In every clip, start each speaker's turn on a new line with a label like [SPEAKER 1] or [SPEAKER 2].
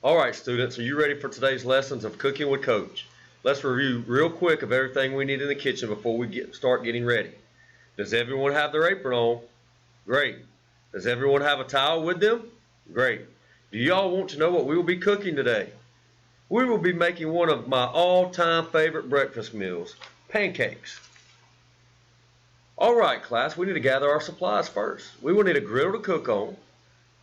[SPEAKER 1] Alright students, are you ready for today's lessons of cooking with Coach? Let's review real quick of everything we need in the kitchen before we start getting ready. Does everyone have their apron on? Great. Does everyone have a towel with them? Great. Do y'all want to know what we will be cooking today? We will be making one of my all-time favorite breakfast meals, pancakes. Alright class, we need to gather our supplies first. We will need a griddle to cook on,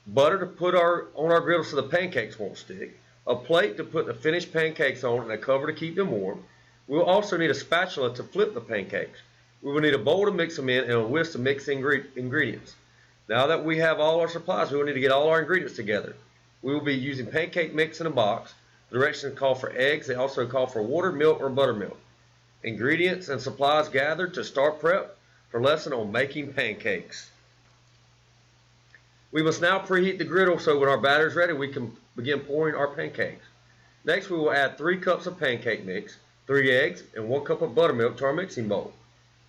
[SPEAKER 1] butter to put on our griddle so the pancakes won't stick, a plate to put the finished pancakes on, and a cover to keep them warm. We will also need a spatula to flip the pancakes. We will need a bowl to mix them in and a whisk to mix the ingredients. Now that we have all our supplies, we will need to get all our ingredients together. We will be using pancake mix in a box. The directions call for eggs. They also call for water, milk, or buttermilk. Ingredients and supplies gathered to start prep for lesson on making pancakes. We must now preheat the griddle so when our batter is ready we can begin pouring our pancakes. Next we will add 3 cups of pancake mix, 3 eggs, and 1 cup of buttermilk to our mixing bowl.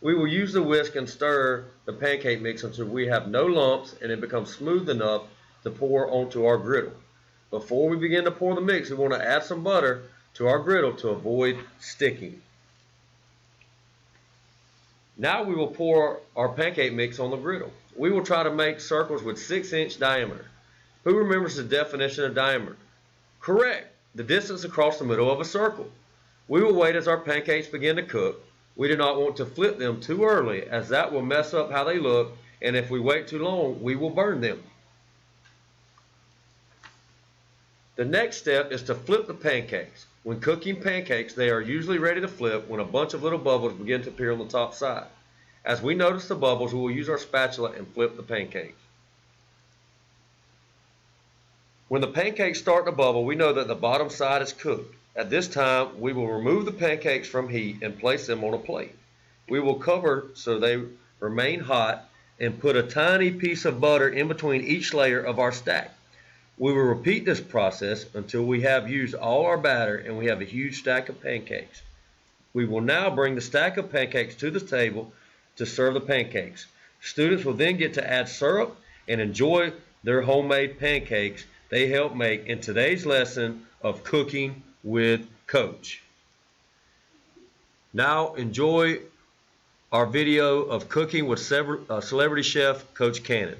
[SPEAKER 1] We will use the whisk and stir the pancake mix until we have no lumps and it becomes smooth enough to pour onto our griddle. Before we begin to pour the mix, we want to add some butter to our griddle to avoid sticking. Now we will pour our pancake mix on the griddle. We will try to make circles with 6-inch diameter. Who remembers the definition of diameter? Correct, the distance across the middle of a circle. We will wait as our pancakes begin to cook. We do not want to flip them too early as that will mess up how they look, and if we wait too long, we will burn them. The next step is to flip the pancakes. When cooking pancakes, they are usually ready to flip when a bunch of little bubbles begin to appear on the top side. As we notice the bubbles, we will use our spatula and flip the pancakes. When the pancakes start to bubble, we know that the bottom side is cooked. At this time, we will remove the pancakes from heat and place them on a plate. We will cover so they remain hot and put a tiny piece of butter in between each layer of our stack. We will repeat this process until we have used all our batter and we have a huge stack of pancakes. We will now bring the stack of pancakes to the table to serve the pancakes. Students will then get to add syrup and enjoy their homemade pancakes they helped make in today's lesson of cooking with Coach. Now enjoy our video of cooking with celebrity chef Coach Cannon.